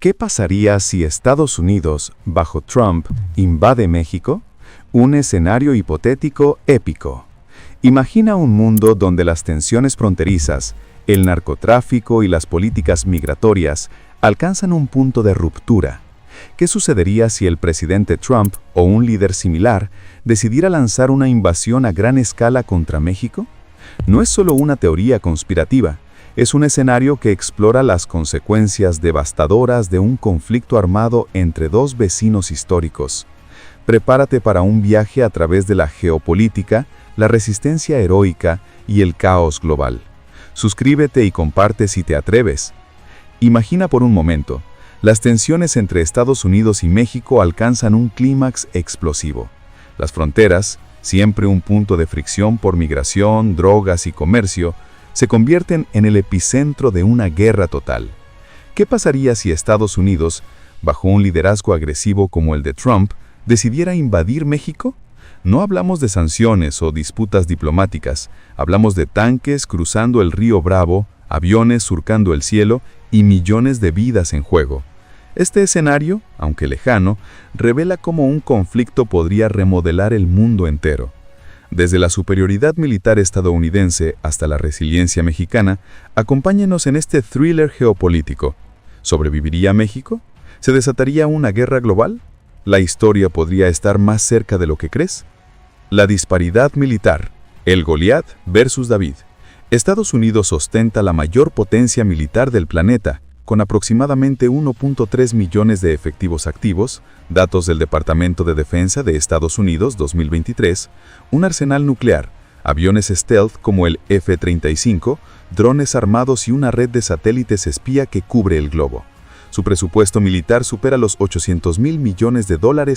¿Qué pasaría si Estados Unidos, bajo Trump, invade México? Un escenario hipotético épico. Imagina un mundo donde las tensiones fronterizas, el narcotráfico y las políticas migratorias alcanzan un punto de ruptura. ¿Qué sucedería si el presidente Trump o un líder similar decidiera lanzar una invasión a gran escala contra México? No es solo una teoría conspirativa, es un escenario que explora las consecuencias devastadoras de un conflicto armado entre dos vecinos históricos. Prepárate para un viaje a través de la geopolítica, la resistencia heroica y el caos global. Suscríbete y comparte si te atreves. Imagina por un momento, las tensiones entre Estados Unidos y México alcanzan un clímax explosivo. Las fronteras, siempre un punto de fricción por migración, drogas y comercio, se convierten en el epicentro de una guerra total. ¿Qué pasaría si Estados Unidos, bajo un liderazgo agresivo como el de Trump, decidiera invadir México? No hablamos de sanciones o disputas diplomáticas, hablamos de tanques cruzando el río Bravo, aviones surcando el cielo y millones de vidas en juego. Este escenario, aunque lejano, revela cómo un conflicto podría remodelar el mundo entero. Desde la superioridad militar estadounidense hasta la resiliencia mexicana, acompáñenos en este thriller geopolítico. ¿Sobreviviría México? ¿Se desataría una guerra global? ¿La historia podría estar más cerca de lo que crees? La disparidad militar. El Goliat versus David. Estados Unidos ostenta la mayor potencia militar del planeta, con aproximadamente 1.3 millones de efectivos activos, datos del Departamento de Defensa de Estados Unidos 2023, un arsenal nuclear, aviones stealth como el F-35, drones armados y una red de satélites espía que cubre el globo. Su presupuesto militar supera los $800 mil millones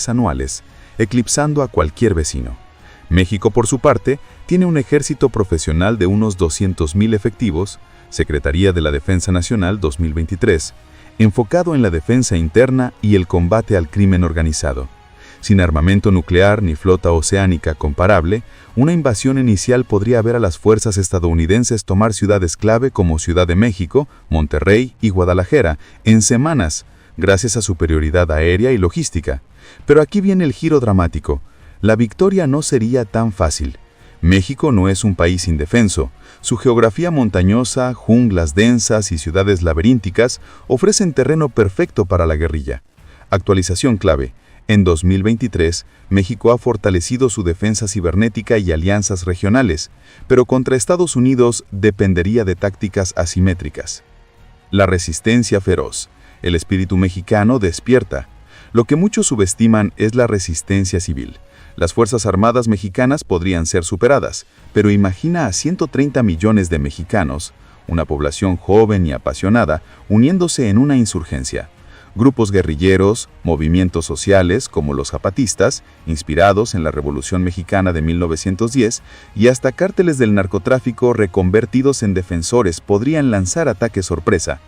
anuales, eclipsando a cualquier vecino. México, por su parte, tiene un ejército profesional de unos 200.000 efectivos, Secretaría de la Defensa Nacional 2023, enfocado en la defensa interna y el combate al crimen organizado. Sin armamento nuclear ni flota oceánica comparable, una invasión inicial podría ver a las fuerzas estadounidenses tomar ciudades clave como Ciudad de México, Monterrey y Guadalajara en semanas, gracias a superioridad aérea y logística. Pero aquí viene el giro dramático. La victoria no sería tan fácil. México no es un país indefenso. Su geografía montañosa, junglas densas y ciudades laberínticas ofrecen terreno perfecto para la guerrilla. Actualización clave. En 2023, México ha fortalecido su defensa cibernética y alianzas regionales, pero contra Estados Unidos dependería de tácticas asimétricas. La resistencia feroz. El espíritu mexicano despierta. Lo que muchos subestiman es la resistencia civil. Las Fuerzas Armadas mexicanas podrían ser superadas, pero imagina a 130 millones de mexicanos, una población joven y apasionada, uniéndose en una insurgencia. Grupos guerrilleros, movimientos sociales como los zapatistas, inspirados en la Revolución Mexicana de 1910, y hasta cárteles del narcotráfico reconvertidos en defensores podrían lanzar ataques sorpresa.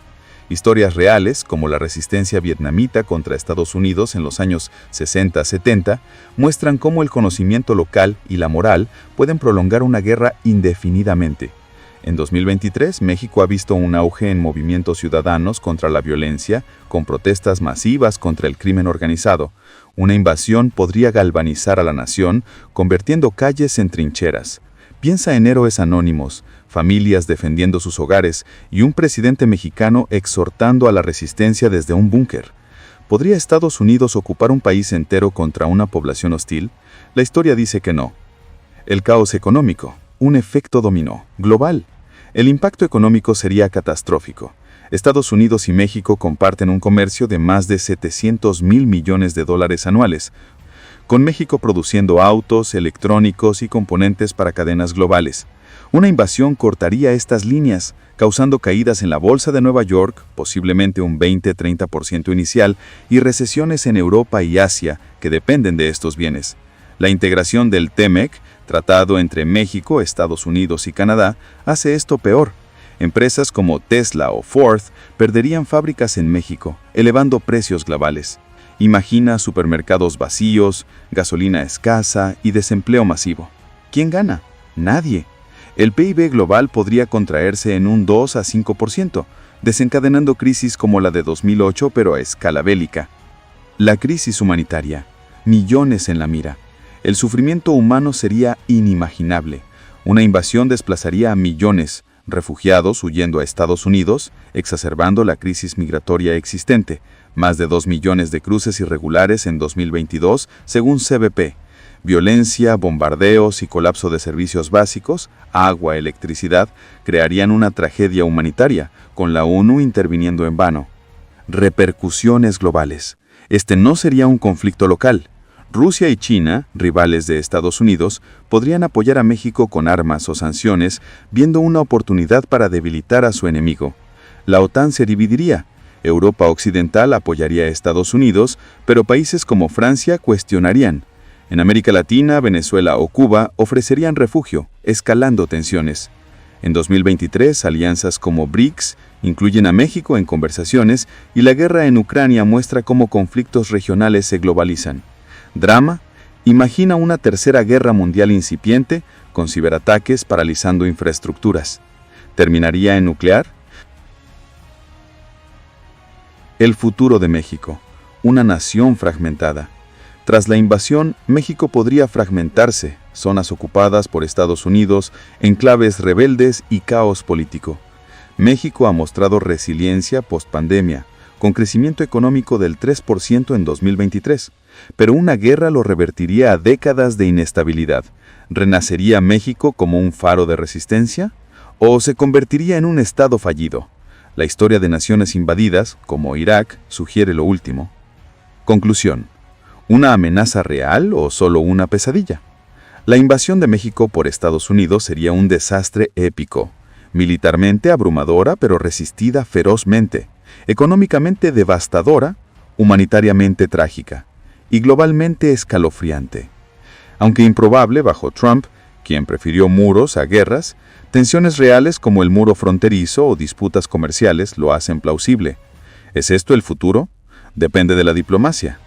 Historias reales, como la resistencia vietnamita contra Estados Unidos en los años 60-70, muestran cómo el conocimiento local y la moral pueden prolongar una guerra indefinidamente. En 2023, México ha visto un auge en movimientos ciudadanos contra la violencia, con protestas masivas contra el crimen organizado. Una invasión podría galvanizar a la nación, convirtiendo calles en trincheras. Piensa en héroes anónimos, familias defendiendo sus hogares y un presidente mexicano exhortando a la resistencia desde un búnker. ¿Podría Estados Unidos ocupar un país entero contra una población hostil? La historia dice que no. El caos económico, un efecto dominó, global. El impacto económico sería catastrófico. Estados Unidos y México comparten un comercio de más de $700 mil millones anuales, con México produciendo autos, electrónicos y componentes para cadenas globales. Una invasión cortaría estas líneas, causando caídas en la Bolsa de Nueva York, posiblemente un 20-30% inicial, y recesiones en Europa y Asia, que dependen de estos bienes. La integración del TEMEC, tratado entre México, Estados Unidos y Canadá, hace esto peor. Empresas como Tesla o Ford perderían fábricas en México, elevando precios globales. Imagina supermercados vacíos, gasolina escasa y desempleo masivo. ¿Quién gana? Nadie. El PIB global podría contraerse en un 2 a 5%, desencadenando crisis como la de 2008 pero a escala bélica. La crisis humanitaria, millones en la mira. El sufrimiento humano sería inimaginable. Una invasión desplazaría a millones, refugiados huyendo a Estados Unidos, exacerbando la crisis migratoria existente. Más de 2 millones de cruces irregulares en 2022, según CBP. Violencia, bombardeos y colapso de servicios básicos, agua, electricidad, crearían una tragedia humanitaria, con la ONU interviniendo en vano. Repercusiones globales. Este no sería un conflicto local. Rusia y China, rivales de Estados Unidos, podrían apoyar a México con armas o sanciones, viendo una oportunidad para debilitar a su enemigo. La OTAN se dividiría. Europa Occidental apoyaría a Estados Unidos, pero países como Francia cuestionarían. En América Latina, Venezuela o Cuba ofrecerían refugio, escalando tensiones. En 2023, alianzas como BRICS incluyen a México en conversaciones y la guerra en Ucrania muestra cómo conflictos regionales se globalizan. Drama, imagina una tercera guerra mundial incipiente, con ciberataques paralizando infraestructuras. ¿Terminaría en nuclear? El futuro de México, una nación fragmentada. Tras la invasión, México podría fragmentarse, zonas ocupadas por Estados Unidos, enclaves rebeldes y caos político. México ha mostrado resiliencia post-pandemia, con crecimiento económico del 3% en 2023, pero una guerra lo revertiría a décadas de inestabilidad. ¿Renacería México como un faro de resistencia? ¿O se convertiría en un estado fallido? La historia de naciones invadidas, como Irak, sugiere lo último. Conclusión. ¿Una amenaza real o solo una pesadilla? La invasión de México por Estados Unidos sería un desastre épico, militarmente abrumadora pero resistida ferozmente, económicamente devastadora, humanitariamente trágica y globalmente escalofriante. Aunque improbable bajo Trump, quien prefirió muros a guerras, tensiones reales como el muro fronterizo o disputas comerciales lo hacen plausible. ¿Es esto el futuro? Depende de la diplomacia.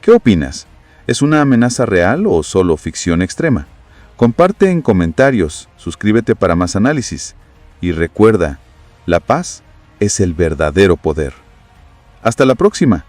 ¿Qué opinas? ¿Es una amenaza real o solo ficción extrema? Comparte en comentarios, suscríbete para más análisis. Y recuerda, la paz es el verdadero poder. Hasta la próxima.